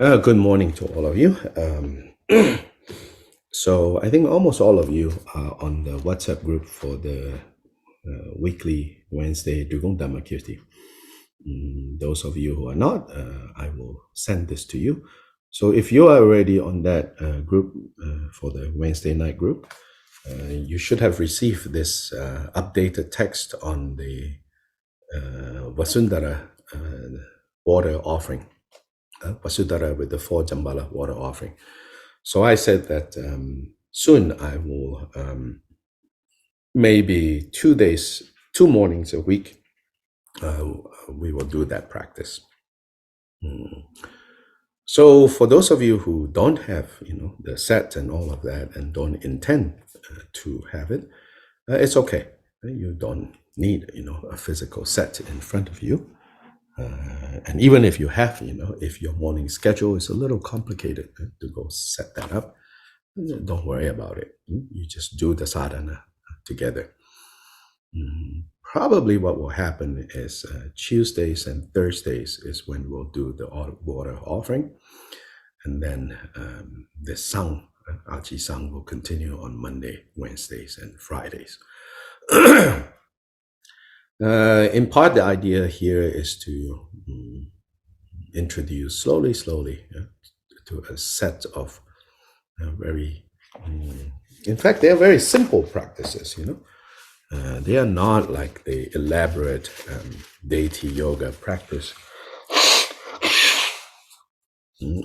Good morning to all of you. So I think almost all of you are on the WhatsApp group for the weekly Wednesday Dugong Dhamma Kirti. Those of you who are not, I will send this to you. So if you are already on that group for the Wednesday night group, you should have received this updated text on the Vasundhara water offering. Vasudhara with the 4 Jambala water offering. So I said that soon I will maybe 2 days, 2 mornings a week, we will do that practice. So for those of you who don't have, the set and all of that, and don't intend to have it, it's okay. You don't need, a physical set in front of you. And even if you have, if your morning schedule is a little complicated to go set that up, don't worry about it. You just do the sadhana together. Probably what will happen is Tuesdays and Thursdays is when we'll do the water offering. And then the Sang, Achi Sang, will continue on Monday, Wednesdays, and Fridays. In part, the idea here is to introduce slowly to a set of very, in fact, they are very simple practices, they are not like the elaborate deity yoga practice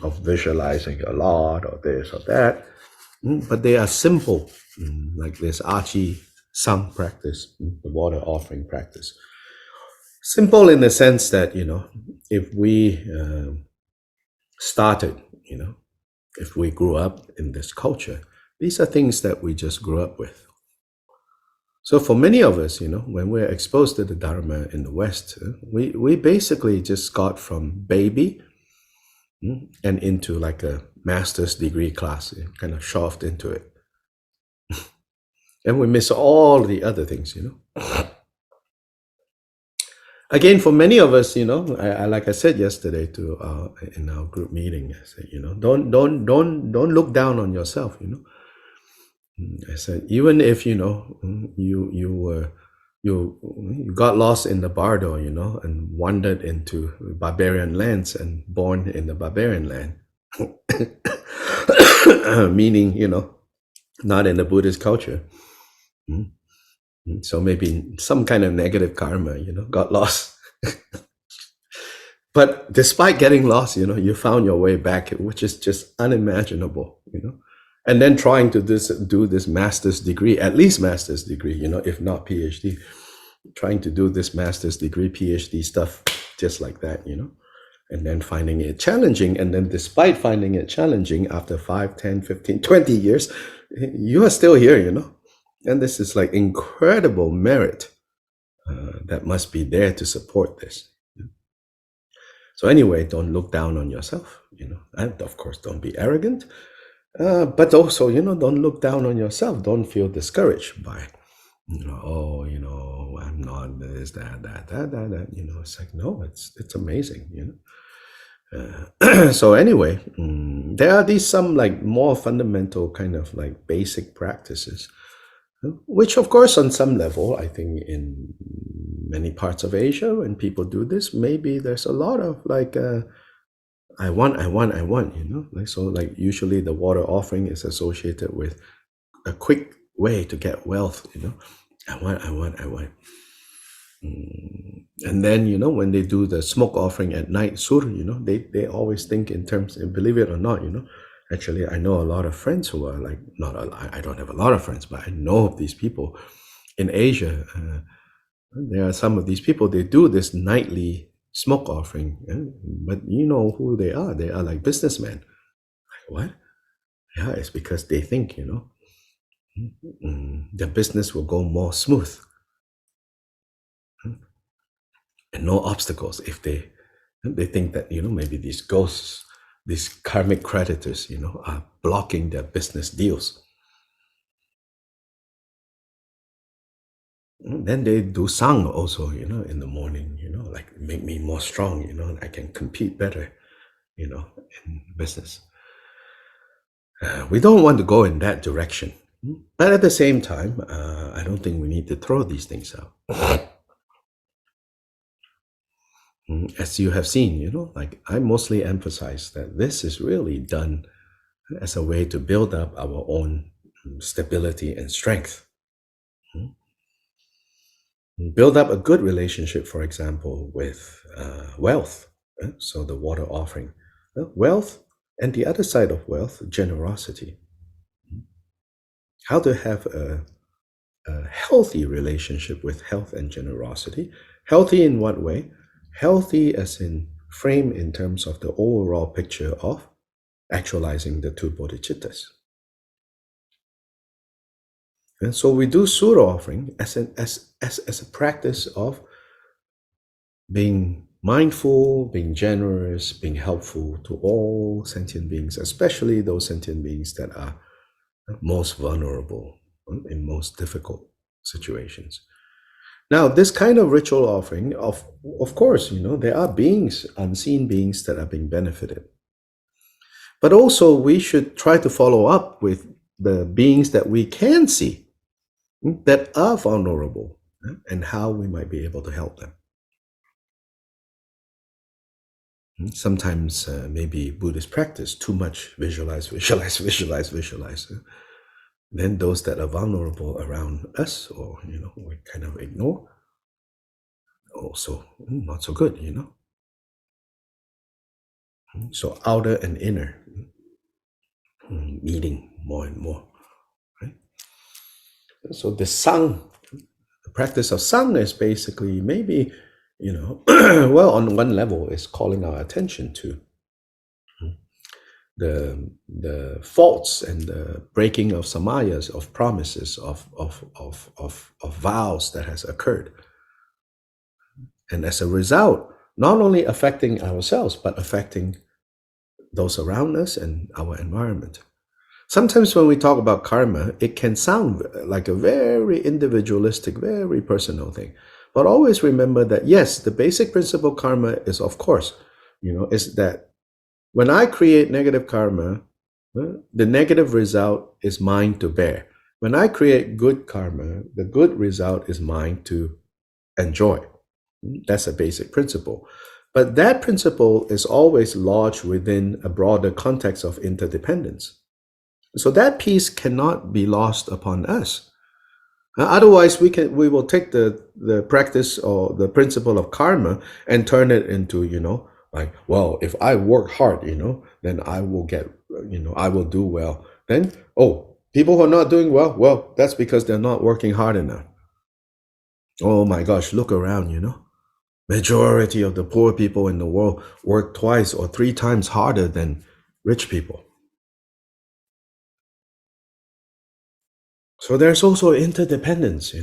of visualizing a lot or this or that, but they are simple, like this Achi Sang practice, the water offering practice. Simple in the sense that, if we started, if we grew up in this culture, these are things that we just grew up with. So for many of us, when we're exposed to the Dharma in the West, we basically just got from baby and into like a master's degree class, kind of shoved into it. And we miss all the other things, Again, for many of us, I like I said yesterday to in our group meeting, I said, don't look down on yourself, I said, even if you got lost in the bardo, and wandered into barbarian lands and born in the barbarian land, meaning not in the Buddhist culture. So maybe some kind of negative karma, got lost. But despite getting lost, you found your way back, which is just unimaginable, And then trying to do this master's degree, at least master's degree, if not PhD, trying to do this master's degree, PhD stuff just like that, And then finding it challenging. And then despite finding it challenging, after 5, 10, 15, 20 years, you are still here, And this is like incredible merit that must be there to support this. So anyway, don't look down on yourself, and of course, don't be arrogant. But also, don't look down on yourself. Don't feel discouraged by, I'm not this, that. It's like, no, it's amazing, So anyway, there are these some like more fundamental kind of like basic practices, which of course on some level, I think in many parts of Asia, when people do this, maybe there's a lot of like, I want, like, so like usually the water offering is associated with a quick way to get wealth, I want. And then, when they do the smoke offering at night, sur, they always think in terms, and believe it or not, actually, I know a lot of friends who are like, I don't have a lot of friends, but I know of these people in Asia. There are some of these people, they do this nightly smoke offering, but you know who they are. They are like businessmen. Like, what? Yeah, it's because they think, the business will go more smooth and no obstacles if they think that, maybe these ghosts, these karmic creditors, are blocking their business deals. Then they do sang also, in the morning, like make me more strong, and I can compete better. in business. We don't want to go in that direction. But at the same time, I don't think we need to throw these things out. As you have seen, like I mostly emphasize that this is really done as a way to build up our own stability and strength. Build up a good relationship, for example, with wealth. So the water offering, wealth, and the other side of wealth, generosity. How to have a healthy relationship with health and generosity. Healthy in what way? Healthy as in frame in terms of the overall picture of actualizing the two bodhicittas. And so we do sura offering as a practice of being mindful, being generous, being helpful to all sentient beings, especially those sentient beings that are most vulnerable in most difficult situations. Now, this kind of ritual offering, of course, there are beings, unseen beings that are being benefited. But also we should try to follow up with the beings that we can see that are vulnerable and how we might be able to help them. Sometimes maybe Buddhist practice, too much visualize. Then those that are vulnerable around us, or we kind of ignore, also not so good. So outer and inner meeting more and more, right? So the sang, the practice of sang is basically maybe well, on one level, is calling our attention to the faults and the breaking of samayas, of promises, of vows that has occurred. And as a result, not only affecting ourselves, but affecting those around us and our environment. Sometimes when we talk about karma, it can sound like a very individualistic, very personal thing. But always remember that, yes, the basic principle of karma is, of course, is that when I create negative karma, the negative result is mine to bear. When I create good karma, the good result is mine to enjoy. That's a basic principle. But that principle is always lodged within a broader context of interdependence. So that piece cannot be lost upon us. Otherwise, we will take the practice or the principle of karma and turn it into, like, well, if I work hard, then I will get, I will do well. Then, people who are not doing well, that's because they're not working hard enough. Oh my gosh, look around, Majority of the poor people in the world work twice or three times harder than rich people. So there's also interdependence,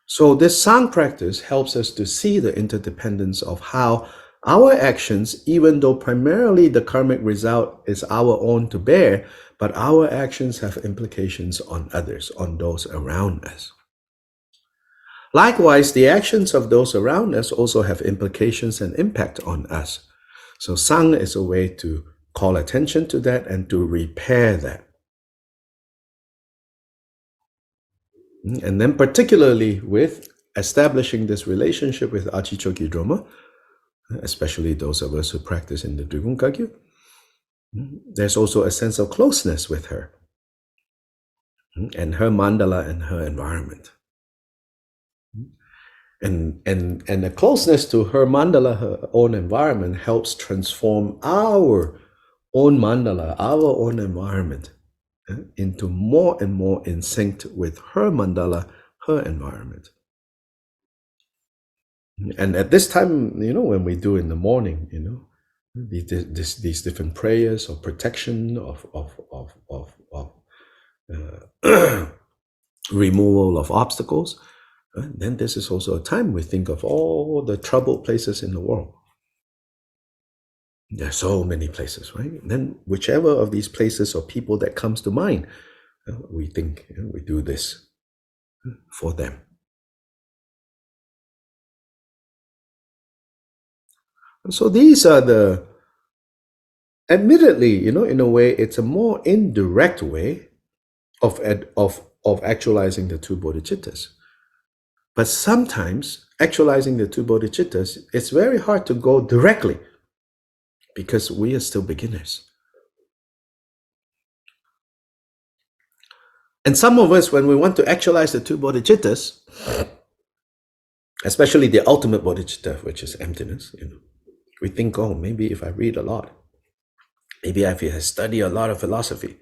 So this sang practice helps us to see the interdependence of how our actions, even though primarily the karmic result is our own to bear, but our actions have implications on others, on those around us. Likewise, the actions of those around us also have implications and impact on us. So sang is a way to call attention to that and to repair that. And then particularly with establishing this relationship with Achichoki Droma, especially those of us who practice in the Drigun Kagyu, there's also a sense of closeness with her and her mandala and her environment. And the closeness to her mandala, her own environment, helps transform our own mandala, our own environment, into more and more in sync with her mandala, her environment. And at this time, when we do in the morning, these different prayers of protection, of removal of obstacles, then this is also a time we think of all the troubled places in the world. There are so many places, right? And then whichever of these places or people that comes to mind, we think we do this for them. And so these are the, admittedly, in a way, it's a more indirect way of actualizing the two bodhicittas. But sometimes actualizing the two bodhicittas, it's very hard to go directly because we are still beginners. And some of us, when we want to actualize the two bodhicittas, especially the ultimate bodhicitta, which is emptiness, we think, oh, maybe if I read a lot, maybe if I study a lot of philosophy,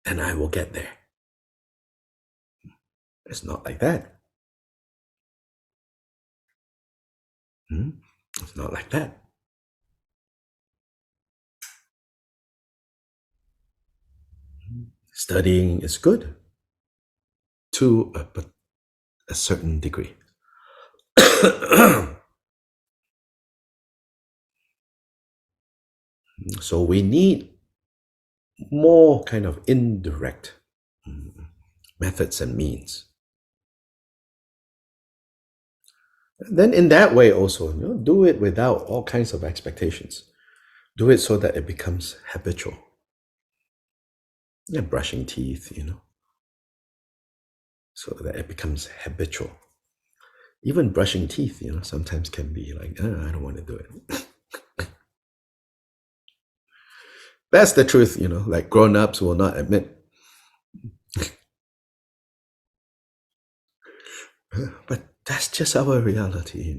then I will get there. It's not like that. It's not like that. Studying is good to a certain degree. So we need more kind of indirect methods and means. Then in that way also, do it without all kinds of expectations. Do it so that it becomes habitual. Brushing teeth, so that it becomes habitual. Even brushing teeth, sometimes can be like, I don't want to do it. That's the truth, like grown-ups will not admit. But that's just our reality,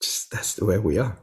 just that's the way we are.